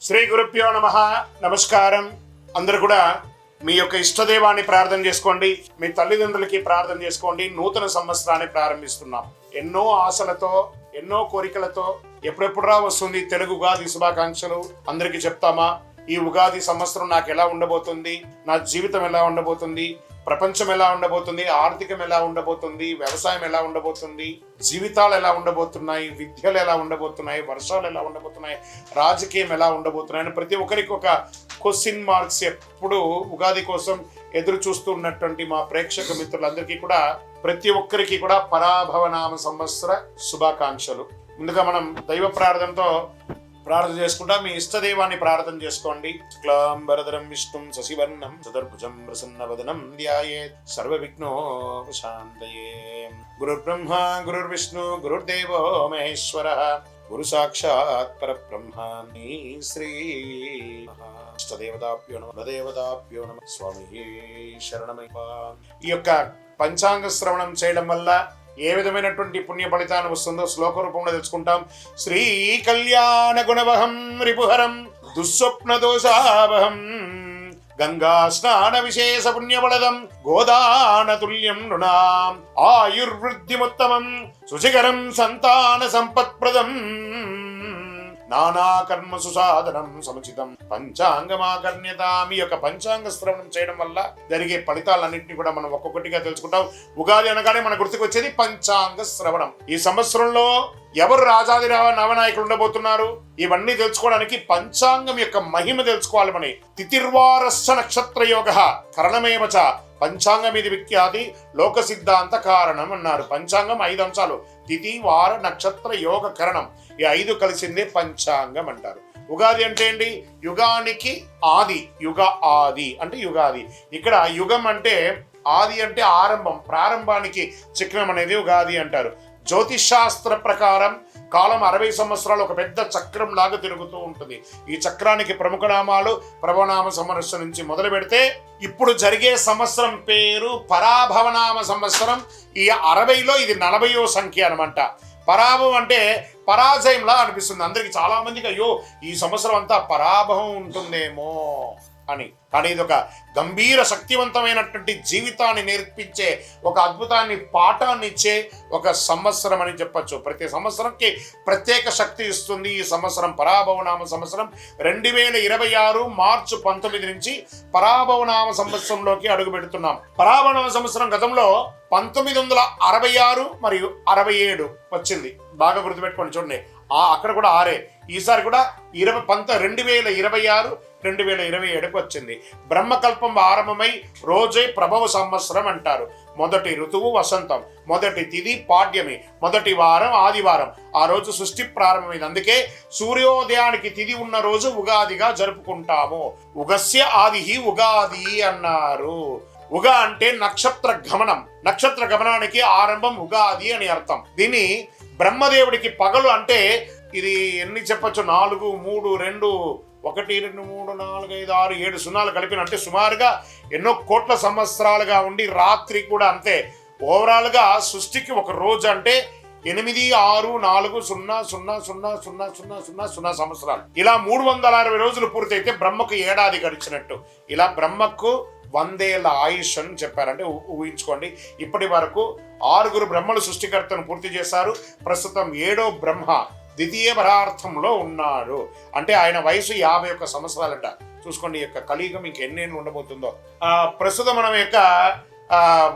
శ్రీ గురుభ్యో నమః. నమస్కారం. అందరూ కూడా మీ యొక్క ఇష్టదేవాన్ని ప్రార్థన చేసుకోండి, మీ తల్లిదండ్రులకి ప్రార్థన చేసుకోండి. నూతన సంవత్సరాన్ని ప్రారంభిస్తున్నాం. ఎన్నో ఆశలతో, ఎన్నో కోరికలతో ఎప్పుడెప్పుడు వస్తుంది తెలుగు ఉగాది శుభాకాంక్షలు అందరికీ చెప్తామా? ఈ ఉగాది సంవత్సరం నాకు ఎలా ఉండబోతుంది, నా జీవితం ఎలా ఉండబోతుంది, ప్రపంచం ఎలా ఉండబోతుంది, ఆర్థికం ఎలా ఉండబోతుంది, వ్యవసాయం ఎలా ఉండబోతుంది, జీవితాలు ఎలా ఉండబోతున్నాయి, విద్యలు ఎలా ఉండబోతున్నాయి, వర్షాలు ఎలా ఉండబోతున్నాయి, రాజకీయం ఎలా ఉండబోతున్నాయి అని ప్రతి ఒక్కరికి ఒక క్వశ్చన్ మార్క్స్ ఎప్పుడు ఉగాది కోసం ఎదురు చూస్తున్నటువంటి మా ప్రేక్షక మిత్రులందరికీ కూడా ప్రతి ఒక్కరికి కూడా పరాభవనామ సంవత్సర శుభాకాంక్షలు. ముందుగా మనం దైవ ప్రార్థనతో ప్రార్థన చేసుకుంటా. మీ ఇష్టదేవాన్ని ప్రార్థన చేసుకోండి. శుక్లాంబరధరం విష్ణుం శశివర్ణం చతుర్భుజం ప్రసన్నవదనం ధ్యాయేత్ సర్వవిఘ్నోపశాంతయే. గురుర్బ్రహ్మ గురుర్విష్ణు గురుర్దేవో మహేశ్వరః గురు సాక్షాత్ పరబ్రహ్మణి శ్రీ ఇష్టదేవతాభ్యో నమః దేవతాభ్యో నమః. స్వామి శరణమయ్యప్ప. ఈ యొక్క పంచాంగ శ్రవణం చేయడం వల్ల ఏ విధమైనటువంటి పుణ్య ఫలితాన్ని వస్తుందో శ్లోక రూపంలో తెలుసుకుంటాం. శ్రీ కళ్యాణ గుణవహం రిపుహరం దుస్వప్న దోషావహం గంగా స్నాన విశేష పుణ్యఫలదం గోదాన తుల్యం నృణాం ఆయుర్వృద్ధిముత్తమం శుచికరం సంతాన సంపత్ప్రదం నానా కర్మ సుసాధనం సముచితం పంచాంగమాకర్ణ్యతాం. ఈ యొక్క పంచాంగ శ్రవణం చేయడం వల్ల జరిగే ఫలితాలన్నింటినీ కూడా మనం ఒక్కొక్కటిగా తెలుసుకుంటాం. ఉగాది అనగానే మన గుర్తుకు వచ్చేది పంచాంగ శ్రవణం. ఈ సంవత్సరంలో ఎవరు రాజాది నవనాయకులు ఉండబోతున్నారు, ఇవన్నీ తెలుసుకోవడానికి పంచాంగం యొక్క మహిమ తెలుసుకోవాలి. మన తిథిర్వారస్య నక్షత్ర యోగ కరణమేవచ పంచాంగం ఇది విఖ్యాతి లోక సిద్ధాంత కారణం అన్నారు. పంచాంగం 5 అంశాలు: తిథి, వార, నక్షత్ర, యోగ, కరణం. ఈ 5 కలిసిందే పంచాంగం అంటారు. ఉగాది అంటే ఏంటి? యుగానికి ఆది. యుగ ఆది అంటే యుగాది. ఇక్కడ యుగం అంటే ఆది అంటే ఆరంభం, ప్రారంభానికి చిహ్నం అనేది ఉగాది అంటారు. జ్యోతిష్ శాస్త్ర ప్రకారం కాలం 60 సంవత్సరాలు ఒక పెద్ద చక్రం లాగా తిరుగుతూ ఉంటుంది. ఈ చక్రానికి ప్రముఖ నామాలు ప్రభవనామ సంవత్సరం నుంచి మొదలు పెడితే ఇప్పుడు జరిగే సంవత్సరం పేరు పరాభవనామ సంవత్సరం. ఈ 60లో ఇది 40వ సంఖ్య అనమాట. పరాభవం అంటే పరాజయంలా అనిపిస్తుంది అందరికి, చాలా మందికి అయ్యో ఈ సంవత్సరం అంతా పరాభవం ఉంటుందేమో అని. కానీ ఇది ఒక గంభీర శక్తివంతమైనటువంటి జీవితాన్ని నేర్పించే, ఒక అద్భుతాన్ని పాఠాన్ని ఇచ్చే ఒక సంవత్సరం అని చెప్పచ్చు. ప్రతి సంవత్సరంకి ప్రత్యేక శక్తి ఇస్తుంది. ఈ సంవత్సరం పరాభవనామ సంవత్సరం 2026 మార్చి 19 నుంచి పరాభవనామ సంవత్సరంలోకి అడుగు పెడుతున్నాం. పరాభవనామ సంవత్సరం గతంలో 1966 మరియు 67 వచ్చింది. బాగా గుర్తుపెట్టుకోండి. చూడండి, అక్కడ కూడా 6. ఈసారి కూడా 2026 2027కు వచ్చింది. బ్రహ్మకల్పం ఆరంభమై రోజే ప్రభవ సంవత్సరం అంటారు. మొదటి ఋతువు వసంతం, మొదటి తిథి పాడ్యమి, మొదటి వారం ఆదివారం. ఆ రోజు సృష్టి ప్రారంభమైంది. అందుకే సూర్యోదయానికి తిథి ఉన్న రోజు ఉగాదిగా జరుపుకుంటాము. ఉగస్య ఆదిహి ఉగాది అన్నారు. ఉగా అంటే నక్షత్ర గమనం. నక్షత్ర గమనానికి ఆరంభం ఉగాది అని అర్థం. దీన్ని బ్రహ్మదేవుడికి పగలు అంటే ఇది ఎన్ని చెప్పచ్చు? 4, 3, 2, 1, 2, 3, 4, 5, 6, 7 సున్నాలు కలిపిన అంటే సుమారుగా ఎన్నో కోట్ల సంవత్సరాలుగా ఉండి రాత్రి కూడా అంతే. ఓవరాల్గా సృష్టికి ఒక రోజు అంటే 8, 6, 4, 0, 0, 0, 0, 0, 0, 0 సంవత్సరాలు. ఇలా 360 రోజులు పూర్తయితే బ్రహ్మకు ఏడాది గడిచినట్టు. ఇలా బ్రహ్మకు 100 ఏళ్ల ఆయుష్ అని చెప్పారంటే ఊహించుకోండి. ఇప్పటి వరకు 6 బ్రహ్మలు సృష్టికర్తను పూర్తి చేశారు. ప్రస్తుతం 7వ బ్రహ్మ ద్వితీయ పరార్థంలో ఉన్నాడు. అంటే ఆయన వయసు 51 సంవత్సరాలట. చూసుకోండి, ఈ యొక్క కలియుగం ఇంకెన్నేళ్ళు ఉండబోతుందో. ప్రస్తుతం మనం యొక్క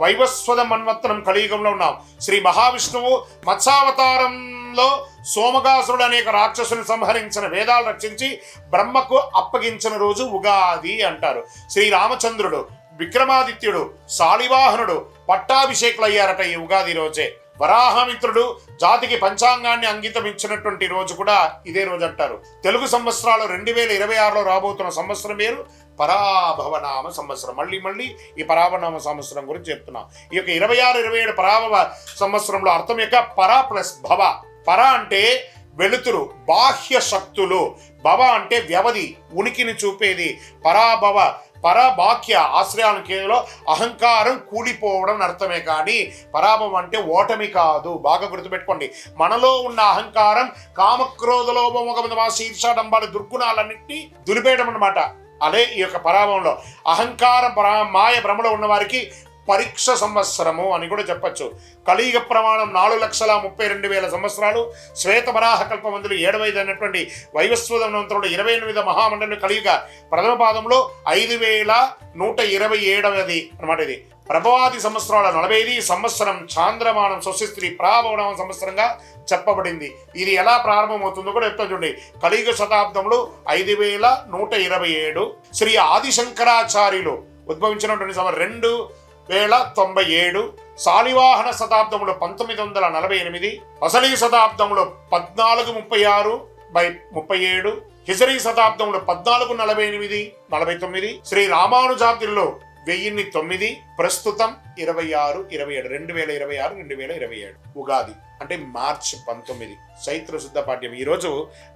వైవస్వత మన్వంతరం కలియుగంలో ఉన్నాం. శ్రీ మహావిష్ణువు మత్స్యావతారంలో సోమగాసురుడు అనేక రాక్షసుని సంహరించిన, వేదాలు రక్షించి బ్రహ్మకు అప్పగించిన రోజు ఉగాది అంటారు. శ్రీరామచంద్రుడు, విక్రమాదిత్యుడు, శాలివాహనుడు పట్టాభిషేకులు అయ్యారట ఈ ఉగాది రోజే. వరాహమిత్రుడు జాతికి పంచాంగాన్ని అంకితం ఇచ్చినటువంటి రోజు కూడా ఇదే రోజు అంటారు. తెలుగు సంవత్సరాలు 2026లో రాబోతున్న సంవత్సరం పేరు పరాభవనామ సంవత్సరం. మళ్ళీ ఈ పరాభవనామ సంవత్సరం గురించి చెప్తున్నాం. ఈ యొక్క 26, 27 పరాభవ సంవత్సరంలో అర్థం యొక్క పరా ప్లస్ భవ. పర అంటే వెలుతురు, బాహ్య శక్తులు. భవ అంటే వ్యవధి, ఉనికిని చూపేది. పరాభవ పరబాక్య ఆశ్రయానికేలో అహంకారం కూలిపోవడం అర్థమే కానీ పరాభవం అంటే ఓటమి కాదు. బాగా గుర్తుపెట్టుకోండి. మనలో ఉన్న అహంకారం కామక్రోధ లోభమోహ శీర్షాడంబాల దుర్గుణాలన్నింటినీ దులిపేయడం అన్నమాట. అదే ఈ యొక్క పరాభవంలో అహంకారం మాయ భ్రమలో ఉన్న వారికి పరీక్ష సంవత్సరము అని కూడా చెప్పచ్చు. కలియుగ ప్రమాణం 4,32,000 సంవత్సరాలు. శ్వేతవరాహ కల్పమందులు 7,500 అయినటువంటి వైవస్వతంలో 28 మహామండలి కలియుగ ప్రథమ పాదంలో 5,127 అనమాట. ఇది ప్రభవాది సంవత్సరాల 45 సంవత్సరం చాంద్రమానం స్వస్తి ప్రాభవనామ సంవత్సరంగా చెప్పబడింది. ఇది ఎలా ప్రారంభమవుతుందో కూడా చెప్తా చూడండి. కలియుగ శతాబ్దంలో 5,127 శ్రీ ఆదిశంకరాచార్యులు ఉద్భవించినటువంటి 2,097. శాలివాహన శతాబ్దంలో 1948. అసలీ శతాబ్దంలో 1436/37. హిజరీ శతాబ్దంలో 1448-49. శ్రీ రామానుజాబ్దిలో 1009. ప్రస్తుతం 2026 ఉగాది అంటే మార్చి 19 చైత్ర శుద్ధ పాఠ్యం. ఈరోజు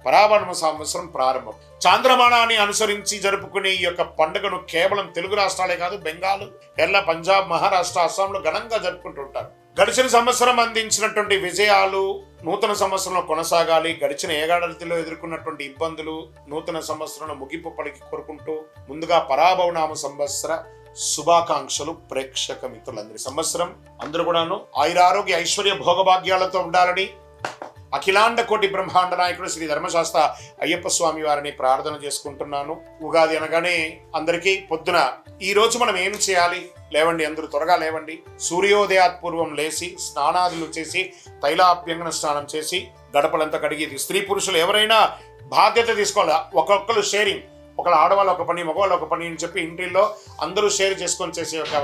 పరాభవ సంవత్సరం ప్రారంభం. చాంద్రమానాన్ని అనుసరించి జరుపుకునే ఈ యొక్క పండుగను కేవలం తెలుగు రాష్ట్రాలే కాదు, బెంగాల్, కేరళ, పంజాబ్, మహారాష్ట్ర, అస్సాంలో ఘనంగా జరుపుకుంటుంటారు. గడిచిన సంవత్సరం అందించినటువంటి విజయాలు నూతన సంవత్సరంలో కొనసాగాలి. గడిచిన ఏడాదిలో ఎదుర్కొన్నటువంటి ఇబ్బందులు నూతన సంవత్సరంలో ముగింపు పలికి కోరుకుంటూ ముందుగా పరాభవనామ సంవత్సర శుభాకాంక్షలు ప్రేక్షక మిత్రులందరి. సంవత్సరం అందరూ కూడాను ఆయురారోగ్య ఐశ్వర్య భోగభాగ్యాలతో ఉండాలని అఖిలాండ కోటి బ్రహ్మాండ నాయకుడు శ్రీ ధర్మశాస్త్ర అయ్యప్ప స్వామి వారిని ప్రార్థన చేసుకుంటున్నాను. ఉగాది అనగానే అందరికీ పొద్దున ఈ రోజు మనం ఏం చేయాలి? లేవండి, అందరూ త్వరగా లేవండి. సూర్యోదయాత్ పూర్వం లేచి స్నానాదులు చేసి తైలాభ్యంగన స్నానం చేసి గడపలంతా కడిగి స్త్రీ పురుషులు ఎవరైనా బాధ్యత తీసుకోవాలి. ఒక్కొక్కరు షేరింగ్, ఒకళ్ళు ఆడవాళ్ళు ఒక పని, మగవాళ్ళు ఒక పని అని చెప్పి ఇంటిల్లో అందరూ షేర్ చేసుకొని చేసే ఒక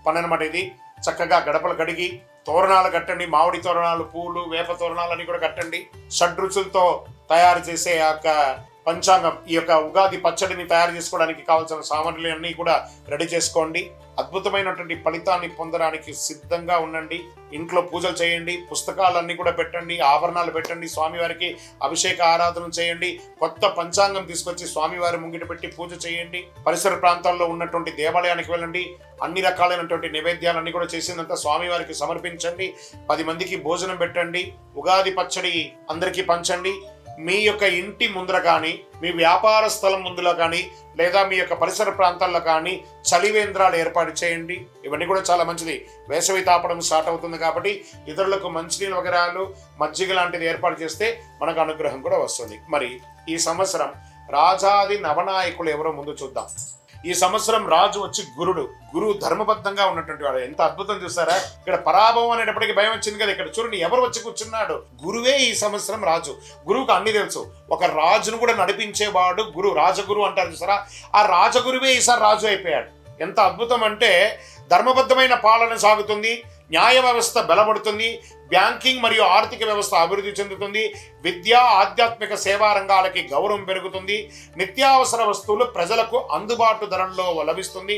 పని అనమాట ఇది. చక్కగా గడపలు కడిగి తోరణాలు కట్టండి. మామిడి తోరణాలు, పూలు, వేప తోరణాలు అన్ని కూడా కట్టండి. షడ్రుచులతో తయారు చేసే ఆ యొక్క పంచాంగం, ఈ యొక్క ఉగాది పచ్చడిని తయారు చేసుకోవడానికి కావాల్సిన సామాగ్రి అన్ని కూడా రెడీ చేసుకోండి. అద్భుతమైనటువంటి ఫలితాన్ని పొందడానికి సిద్ధంగా ఉండండి. ఇంట్లో పూజలు చేయండి, పుస్తకాలన్నీ కూడా పెట్టండి, ఆభరణాలు పెట్టండి, స్వామివారికి అభిషేక ఆరాధన చేయండి, కొత్త పంచాంగం తీసుకొచ్చి స్వామివారి ముంగిట పెట్టి పూజ చేయండి. పరిసర ప్రాంతాల్లో ఉన్నటువంటి దేవాలయానికి వెళ్ళండి. అన్ని రకాలైనటువంటి నైవేద్యాలన్నీ కూడా చేసిందంతా స్వామివారికి సమర్పించండి. 10 మందికి భోజనం పెట్టండి. ఉగాది పచ్చడి అందరికీ పంచండి. మీ యొక్క ఇంటి ముందర కానీ, మీ వ్యాపార స్థలం ముందులో కానీ, లేదా మీ యొక్క పరిసర ప్రాంతాల్లో కానీ చలివేంద్రాలు ఏర్పాటు చేయండి. ఇవన్నీ కూడా చాలా మంచిది. వేసవి తాపడం స్టార్ట్ అవుతుంది కాబట్టి ఇతరులకు మంచినీళ్ళ వగరాలు, మజ్జిగ లాంటిది ఏర్పాటు చేస్తే మనకు అనుగ్రహం కూడా వస్తుంది. మరి ఈ సంవత్సరం రాజాది నవనాయకులు ఎవరో ముందు చూద్దాం. ఈ సంవత్సరం రాజు వచ్చి గురువు ధర్మబద్ధంగా ఉన్నటువంటి వాడు. ఎంత అద్భుతం చూసారా? ఇక్కడ పరాభవం అనేటప్పటికీ భయం వచ్చింది కదా. ఇక్కడ చూడండి ఎవరు వచ్చి కూర్చున్నాడు. గురువే ఈ సంవత్సరం రాజు. గురువుకు అన్ని తెలుసు. ఒక రాజును కూడా నడిపించేవాడు గురువు. రాజగురు అంటారు చూసారా? ఆ రాజగురువే ఈసారి రాజు అయిపోయాడు. ఎంత అద్భుతం అంటే ధర్మబద్ధమైన పాలన సాగుతుంది, న్యాయ వ్యవస్థ బలపడుతుంది, బ్యాంకింగ్ మరియు ఆర్థిక వ్యవస్థ అభివృద్ధి చెందుతుంది, విద్యా ఆధ్యాత్మిక సేవా రంగాలకి గౌరవం పెరుగుతుంది, నిత్యావసర వస్తువులు ప్రజలకు అందుబాటు ధరల్లో లభిస్తుంది,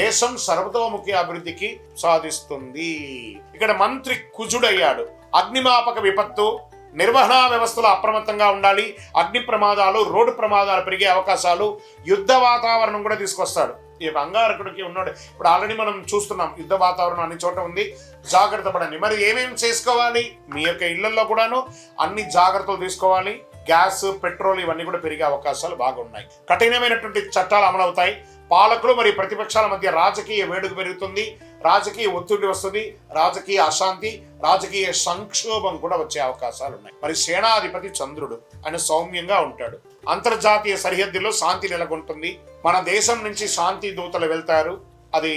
దేశం సర్వతోముఖి అభివృద్ధికి సాధిస్తుంది. ఇక్కడ మంత్రి కుజుడయ్యాడు. అగ్నిమాపక విపత్తు నిర్వహణ వ్యవస్థలో అప్రమత్తంగా ఉండాలి. అగ్ని ప్రమాదాలు, రోడ్డు ప్రమాదాలు పెరిగే అవకాశాలు, యుద్ధ వాతావరణం కూడా తీసుకొస్తాడు. ఈ అంగారకుడికి ఉన్నాడు. ఇప్పుడు ఆల్రెడీ మనం చూస్తున్నాం యుద్ధ వాతావరణం అన్ని చోట ఉంది. జాగ్రత్త పడండి. మరి ఏమేమి చేసుకోవాలి? మీ యొక్క ఇళ్లలో కూడాను అన్ని జాగ్రత్తలు తీసుకోవాలి. గ్యాస్, పెట్రోల్ ఇవన్నీ కూడా పెరిగే అవకాశాలు బాగున్నాయి. కఠినమైనటువంటి చట్టాలు అమలవుతాయి. పాలకులు మరియు ప్రతిపక్షాల మధ్య రాజకీయ వేడుక పెరుగుతుంది, రాజకీయ ఒత్తిడి వస్తుంది, రాజకీయ అశాంతి, రాజకీయ సంక్షోభం కూడా వచ్చే అవకాశాలు ఉన్నాయి. మరి సేనాధిపతి చంద్రుడు, ఆయన సౌమ్యంగా ఉంటాడు. అంతర్జాతీయ సరిహద్దుల్లో శాంతి నెలకొంటుంది. మన దేశం నుంచి శాంతి దూతలు వెళ్తారు, అది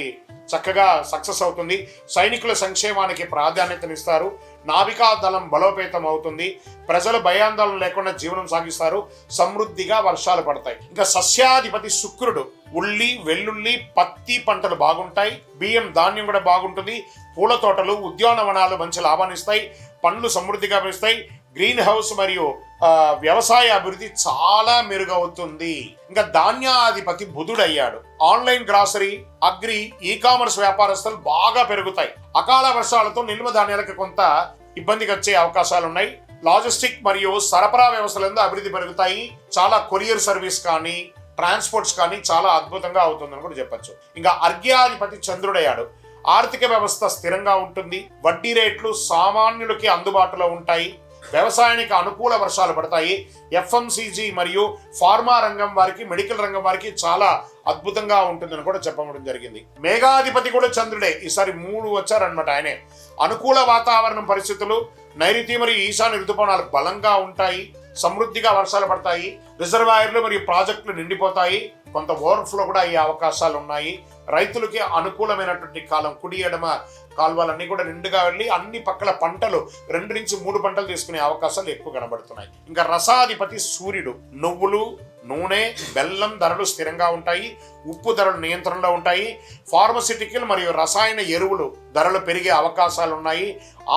చక్కగా సక్సెస్ అవుతుంది. సైనికుల సంక్షేమానికి ప్రాధాన్యతనిస్తారు. నావికా దళం బలోపేతం అవుతుంది. ప్రజలు భయాందోళన లేకుండా జీవనం సాగిస్తారు. సమృద్ధిగా వర్షాలు పడతాయి. ఇంకా సస్యాధిపతి శుక్రుడు. ఉల్లి, వెల్లుల్లి, పత్తి పంటలు బాగుంటాయి. బియ్యం, ధాన్యం కూడా బాగుంటుంది. పూల తోటలు, ఉద్యానవనాలు మంచి లాభాన్నిస్తాయి. పండ్లు సమృద్ధిగా పెరుస్తాయి. గ్రీన్ హౌస్ మరియు వ్యవసాయ అభివృద్ధి చాలా మెరుగవుతుంది. ఇంకా ధాన్యాధిపతి బుధుడయ్యాడు. Online grocery, agri, e commerce వ్యాపారస్తులు బాగా పెరుగుతాయి. అకాల వర్షాలతో నిల్వ ధాన్యాలకు కొంత ఇబ్బందికి వచ్చే అవకాశాలు ఉన్నాయి. లాజిస్టిక్ మరియు సరఫరా వ్యవస్థలందు అభివృద్ధి పెరుగుతాయి. చాలా కొరియర్ సర్వీస్ కానీ, ట్రాన్స్పోర్ట్స్ కానీ చాలా అద్భుతంగా అవుతుందని కూడా చెప్పొచ్చు. ఇంకా అర్ఘ్యాధిపతి చంద్రుడయ్యాడు. ఆర్థిక వ్యవస్థ స్థిరంగా ఉంటుంది. వడ్డీ రేట్లు సామాన్యులకి అందుబాటులో ఉంటాయి. వ్యవసాయానికి అనుకూల వర్షాలు పడతాయి. ఎఫ్ఎంసీజీ మరియు ఫార్మా రంగం వారికి, మెడికల్ రంగం వారికి చాలా అద్భుతంగా ఉంటుందని కూడా చెప్పడం జరిగింది. మేఘాధిపతి కూడా చంద్రుడే. ఈసారి 3 వచ్చారనమాట ఆయనే. అనుకూల వాతావరణం పరిస్థితులు, నైరుతి మరియు ఈశాన్య ఋతుపవనాలు బలంగా ఉంటాయి. సమృద్ధిగా వర్షాలు పడతాయి. రిజర్వాయర్లు మరియు ప్రాజెక్టులు నిండిపోతాయి. కొంత ఓవర్ఫ్లో కూడా అయ్యే అవకాశాలు ఉన్నాయి. రైతులకి అనుకూలమైనటువంటి కాలం. కుడి ఎడమ కాలువలన్నీ కూడా నిండుగా వెళ్ళి అన్ని పక్కల పంటలు 2 నుంచి 3 పంటలు తీసుకునే అవకాశాలు ఎక్కువ కనబడుతున్నాయి. ఇంకా రసాధిపతి సూర్యుడు. నువ్వులు, నూనె, బెల్లం ధరలు స్థిరంగా ఉంటాయి. ఉప్పు ధరలు నియంత్రణలో ఉంటాయి. ఫార్మసిటికల్ మరియు రసాయన ఎరువులు ధరలు పెరిగే అవకాశాలు ఉన్నాయి.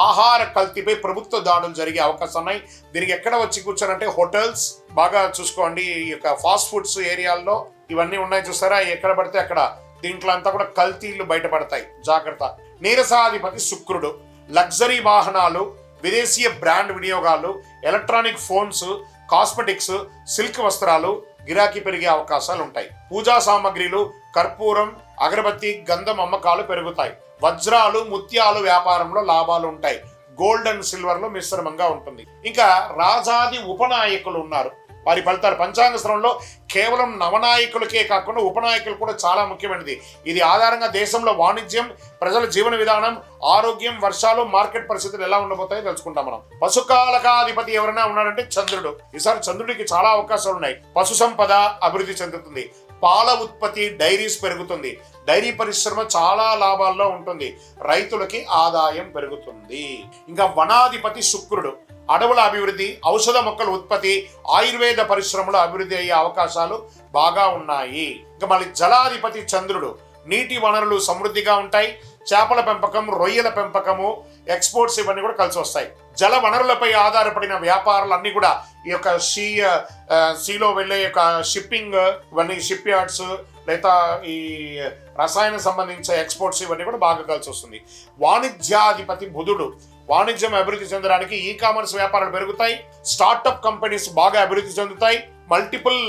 ఆహార కల్తీపై ప్రభుత్వ దాడులు జరిగే అవకాశాలు ఉన్నాయి. దీనికి ఎక్కడ వచ్చి కూర్చోనంటే హోటల్స్ బాగా చూసుకోండి. ఈ యొక్క ఫాస్ట్ ఫుడ్స్ ఏరియాల్లో ఇవన్నీ ఉన్నాయి చూస్తారా, ఎక్కడ పడితే అక్కడ దీంట్లో అంతా కూడా కల్తీలు బయటపడతాయి, జాగ్రత్త. నీరసాధిపతి శుక్రుడు. లగ్జరీ వాహనాలు, విదేశీయ బ్రాండ్ వినియోగాలు, ఎలక్ట్రానిక్ ఫోన్స్, కాస్మెటిక్స్, సిల్క్ వస్త్రాలు గిరాకీ పెరిగే అవకాశాలు ఉంటాయి. పూజా సామాగ్రిలు, కర్పూరం, అగరబత్తి, గంధం అమ్మకాలు పెరుగుతాయి. వజ్రాలు, ముత్యాలు వ్యాపారంలో లాభాలు ఉంటాయి. గోల్డ్ అండ్ సిల్వర్ లో మిశ్రమంగా ఉంటుంది. ఇంకా రాజాది ఉపనాయకులు ఉన్నారు. వారి ఫలితాలు పంచాంగ శ్రవణంలో కేవలం నవనాయకులకే కాకుండా ఉపనాయకులు కూడా చాలా ముఖ్యమైనది. ఇది ఆధారంగా దేశంలో వాణిజ్యం, ప్రజల జీవన విధానం, ఆరోగ్యం, వర్షాలు, మార్కెట్ పరిస్థితులు ఎలా ఉండబోతాయో తెలుసుకుంటాం మనం. పశుకాలకాధిపతి ఎవరైనా ఉన్నాడంటే చంద్రుడు. ఈసారి చంద్రుడికి చాలా అవకాశాలు ఉన్నాయి. పశు సంపద అభివృద్ధి చెందుతుంది. పాల ఉత్పత్తి, డైరీస్ పెరుగుతుంది. డైరీ పరిశ్రమ చాలా లాభాల్లో ఉంటుంది. రైతులకి ఆదాయం పెరుగుతుంది. ఇంకా వనాధిపతి శుక్రుడు. అడవుల అభివృద్ధి, ఔషధ మొక్కల ఉత్పత్తి, ఆయుర్వేద పరిశ్రమలో అభివృద్ధి అయ్యే అవకాశాలు బాగా ఉన్నాయి. ఇంకా మళ్ళీ జలాధిపతి చంద్రుడు. నీటి వనరులు సమృద్ధిగా ఉంటాయి. చేపల పెంపకం, రొయ్యల పెంపకము, ఎక్స్పోర్ట్స్ ఇవన్నీ కూడా కలిసి వస్తాయి. జల వనరులపై ఆధారపడిన వ్యాపారాలన్నీ కూడా ఈ యొక్క సీలో వెళ్ళే యొక్క షిప్పింగ్, ఇవన్నీ షిప్ యార్డ్స్, లేదా ఈ రసాయన సంబంధించిన ఎక్స్పోర్ట్స్ ఇవన్నీ కూడా బాగా కలిసి వస్తుంది. వాణిజ్యాధిపతి బుధుడు. వాణిజ్యం అభివృద్ధి చెందడానికి ఈ కామర్స్ వ్యాపారాలు పెరుగుతాయి. స్టార్టప్ కంపెనీస్ బాగా అభివృద్ధి చెందుతాయి. మల్టిపుల్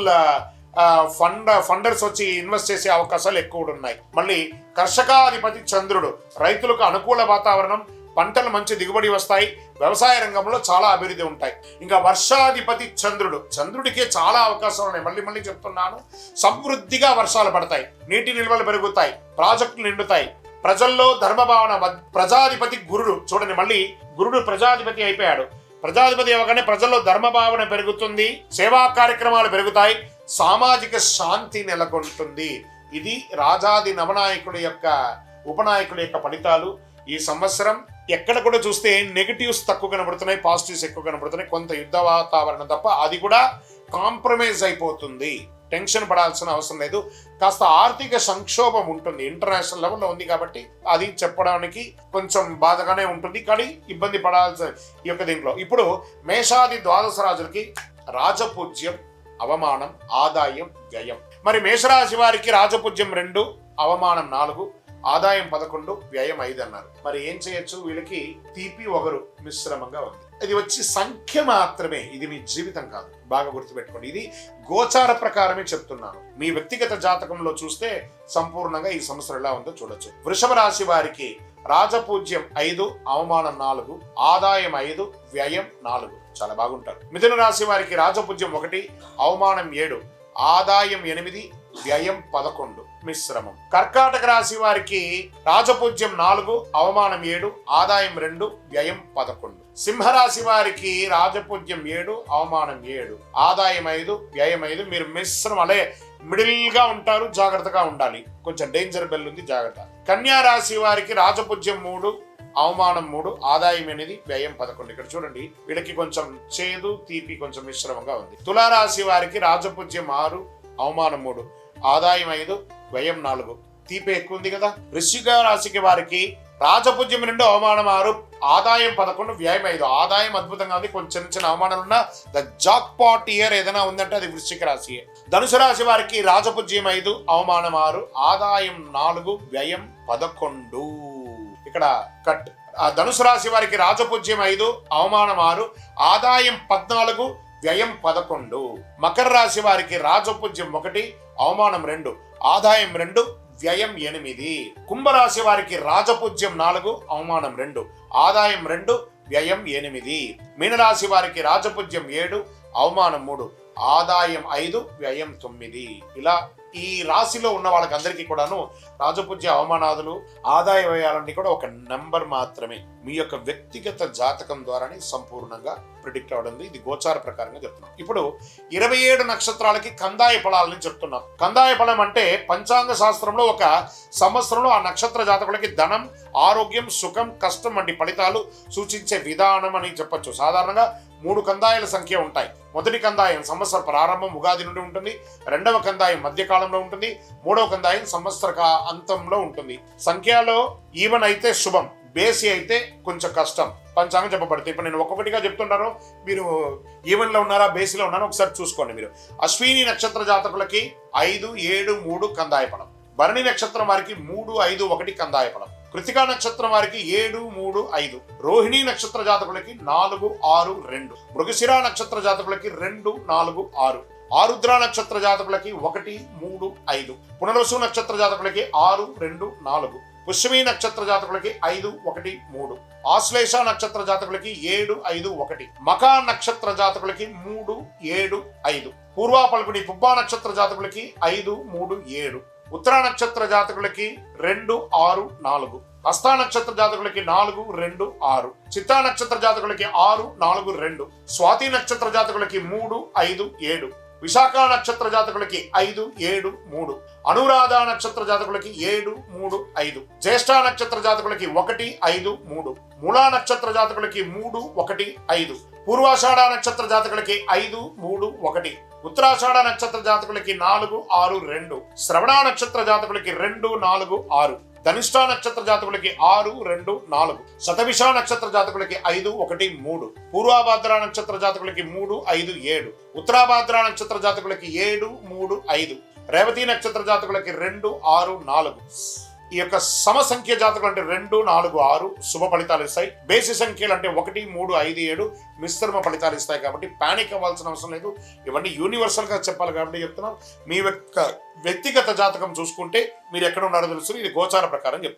ఫండర్స్ వచ్చి ఇన్వెస్ట్ చేసే అవకాశాలు ఎక్కువ ఉన్నాయి. మళ్ళీ కర్షకాధిపతి చంద్రుడు. రైతులకు అనుకూల వాతావరణం, పంటలు మంచి దిగుబడి వస్తాయి. వ్యవసాయ రంగంలో చాలా అభివృద్ధి ఉంటాయి. ఇంకా వర్షాధిపతి చంద్రుడు. చంద్రుడికే చాలా అవకాశాలు ఉన్నాయి. మళ్ళీ చెప్తున్నాను, సమృద్ధిగా వర్షాలు పడతాయి. నీటి నిల్వలు పెరుగుతాయి. ప్రాజెక్టులు నిండుతాయి. ప్రజల్లో ధర్మభావన. ప్రజాధిపతి గురుడు. చూడండి, మళ్ళీ గురుడు ప్రజాధిపతి అయిపోయాడు. ప్రజాధిపతి అవ్వగానే ప్రజల్లో ధర్మభావన పెరుగుతుంది. సేవా కార్యక్రమాలు పెరుగుతాయి. సామాజిక శాంతి నెలకొంటుంది. ఇది రాజాది నవనాయకుల యొక్క ఉపనాయకుల యొక్క ఫలితాలు. ఈ సంవత్సరం ఎక్కడ కూడా చూస్తే నెగటివ్స్ తక్కువ కనబడుతున్నాయి, పాజిటివ్స్ ఎక్కువ కనబడుతున్నాయి. కొంత యుద్ధ వాతావరణం తప్ప అది కూడా కాంప్రమైజ్ అయిపోతుంది. టెన్షన్ పడాల్సిన అవసరం లేదు. కాస్త ఆర్థిక సంక్షోభం ఉంటుంది, ఇంటర్నేషనల్ లెవెల్లో ఉంది కాబట్టి అది చెప్పడానికి కొంచెం బాధగానే ఉంటుంది. కానీ ఇబ్బంది పడాల్సిన ఈ యొక్క దీంట్లో ఇప్పుడు మేషాది ద్వాదశ రాజులకి రాజపూజ్యం, అవమానం, ఆదాయం, వ్యయం. మరి మేషరాశి వారికి రాజపూజ్యం 2, అవమానం 4, ఆదాయం 11, వ్యయం 5 అన్నారు. మరి ఏం చేయొచ్చు? వీళ్ళకి తీపి ఒగరు మిశ్రమంగా ఉంది. ఇది వచ్చి సంఖ్య మాత్రమే, ఇది మీ జీవితం కాదు. బాగా గుర్తుపెట్టుకోండి. ఇది గోచార ప్రకారమే చెప్తున్నాను. మీ వ్యక్తిగత జాతకంలో చూస్తే సంపూర్ణంగా ఈ సంవత్సరం ఎలా ఉందో చూడొచ్చు. వృషభ రాశి వారికి రాజపూజ్యం 5, అవమానం 4, ఆదాయం 5, వ్యయం 4. చాలా బాగుంటారు. మిథున రాశి వారికి రాజపూజ్యం 1, అవమానం 7, ఆదాయం 8, వ్యయం 11, మిశ్రమం. కర్కాటక రాశి వారికి రాజపూజ్యం 4, అవమానం 7, ఆదాయం 2, వ్యయం 11. సింహరాశి వారికి రాజపూజ్యం 7, అవమానం 7, ఆదాయం 5, వ్యయం 5. మీరు మిశ్రమం అలే మిడిల్ గా ఉంటారు, జాగ్రత్తగా ఉండాలి. కొంచెం డేంజర్ బెల్ ఉంది, జాగ్రత్త. కన్యా రాశి వారికి రాజపూజ్యం 3, అవమానం 3, ఆదాయం 8, వ్యయం 11. ఇక్కడ చూడండి, వీళ్ళకి కొంచెం చేదు తీపి కొంచెం మిశ్రమంగా ఉంది. తులారాశి వారికి రాజపూజ్యం 6, అవమానం 3, ఆదాయం 5, వ్యయం 4. తీపి ఎక్కువ ఉంది కదా. వృశ్చిక రాశికి వారికి రాజపూజ్యం 2, అవమానం 6, ఆదాయం 11, వ్యయం 5. ఆదాయం అద్భుతంగా ఉంది. కొంచెం చిన్న అవమానాలు ఉన్న ద జాక్ పాట్ ఇయర్ ఏదైనా ఉందంటే అది వృశ్చిక రాశి. ధనుసు రాశి వారికి రాజపూజ్యం 5, అవమానం 6, ఆదాయం 4, వ్యయం 11. ఇక్కడ కట్. ధనుసు రాశి వారికి రాజపూజ్యం 5, అవమానం 6, ఆదాయం 14, వ్యయం 11. మకర రాశి వారికి రాజపూజ్యం 1, అవమానం 2, ఆదాయం 2, వ్యయం 8. కుంభరాశి వారికి రాజపూజ్యం 4, అవమానం 2, ఆదాయం 2, వ్యయం 8. మీనరాశి వారికి రాజపూజ్యం 7, అవమానం 3, ఆదాయం 5, వ్యయం 9. ఇలా ఈ రాశిలో ఉన్న వాళ్ళకందరికీ కూడాను రాజపూజ్య అవమానాదులు ఆదాయ వ్యయాలన్నీ కూడా ఒక నెంబర్ మాత్రమే. మీ యొక్క వ్యక్తిగత జాతకం ద్వారానే సంపూర్ణంగా ప్రిడిక్ట్ అవడం. ఇది గోచార ప్రకారంగా చెప్తున్నాం. ఇప్పుడు 27 నక్షత్రాలకి కందాయ ఫలాలని చెప్తున్నాం. కందాయ ఫలం అంటే పంచాంగ శాస్త్రంలో ఒక సంవత్సరంలో ఆ నక్షత్ర జాతకులకి ధనం, ఆరోగ్యం, సుఖం, కష్టం వంటి ఫలితాలు సూచించే విధానం అని చెప్పొచ్చు. సాధారణంగా 3 కందాయాల సంఖ్య ఉంటాయి. మొదటి కందాయం సంవత్సర ప్రారంభం ఉగాది నుండి ఉంటుంది, రెండవ కందాయం మధ్యకాలంలో ఉంటుంది, మూడవ కందాయం సంవత్సర అంతంలో ఉంటుంది. సంఖ్యలో ఈవెన్ అయితే శుభం, బేసి అయితే కొంచెం కష్టం పంచాంగం చెప్పబడుతుంది. ఇప్పుడు నేను ఒక్కొక్కటిగా చెప్తుంటాను, మీరు ఈవెన్ లో ఉన్నారా బేసిలో ఉన్నారా ఒకసారి చూసుకోండి. మీరు అశ్విని నక్షత్ర జాతకులకి 5, 7, 3 కందాయ ఫలం. భరణి నక్షత్రం వారికి 3, 5, 1 కందాయ ఫలం. కృతికా నక్షత్రం వారికి 7, 3, 5. రోహిణి నక్షత్ర జాతకులకి 4, 6, 2. మృగశిర నక్షత్ర జాతకులకి 2, 4, 6. ఆరుద్ర నక్షత్ర జాతకులకి 1, 3, 5. పునర్వసు నక్షత్ర జాతకులకి 6, 2, 4. పుష్యమి నక్షత్ర జాతకులకి 5, 1, 3. ఆశ్లేష నక్షత్ర జాతకులకి 7, 5, 1. మకా నక్షత్ర జాతకులకి 3, 7, 5. పూర్వ పల్గుని పుబ్బా నక్షత్ర జాతకులకి 5, 3, 7. ఉత్తర నక్షత్ర జాతకులకి 2, 6, 4. హస్త నక్షత్ర జాతకులకి 4, 2, 6. చిత్తా నక్షత్ర జాతకులకి 6, 4, 2. స్వాతి నక్షత్ర జాతకులకి 3, 5, 7. విశాఖ నక్షత్ర జాతకులకి 5, 7, 3. అనురాధ నక్షత్ర జాతకులకి 7, 3, 5. జ్యేష్ఠ నక్షత్ర జాతకులకి 1, 5, 3. మూలా నక్షత్ర జాతకులకి 3, 1, 5. పూర్వాషాఢ నక్షత్ర జాతకులకి 5, 3, 1. ఉత్తరాషాఢ నక్షత్ర జాతకులకి 4, 6, 2. శ్రవణ నక్షత్ర జాతకులకి 2, 4, 6. ధనిష్ట నక్షత్ర జాతకులకి 6, 2, 4. శతభిష నక్షత్ర జాతకులకి 5, 1, 3. పూర్వాభాద్ర నక్షత్ర జాతకులకి 3, 5, 7. ఉత్తరాభాద్ర నక్షత్ర జాతకులకి 7, 3, 5. రేవతి నక్షత్ర జాతకులకి 2, 6, 4. ఈ యొక్క సమసంఖ్య జాతకులు అంటే 2, 4, 6 శుభ ఫలితాలు ఇస్తాయి. బేసి సంఖ్యలు అంటే 1, 3, 5, 7 మిశ్రమ ఫలితాలు ఇస్తాయి. కాబట్టి పానిక్ అవ్వాల్సిన అవసరం లేదు. ఇవన్నీ యూనివర్సల్ గా చెప్పాలి కాబట్టి చెప్తున్నాం. మీ యొక్క వ్యక్తిగత జాతకం చూసుకుంటే మీరు ఎక్కడ ఉన్నారో తెలుసు. ఇది గోచార ప్రకారం చెప్తాను.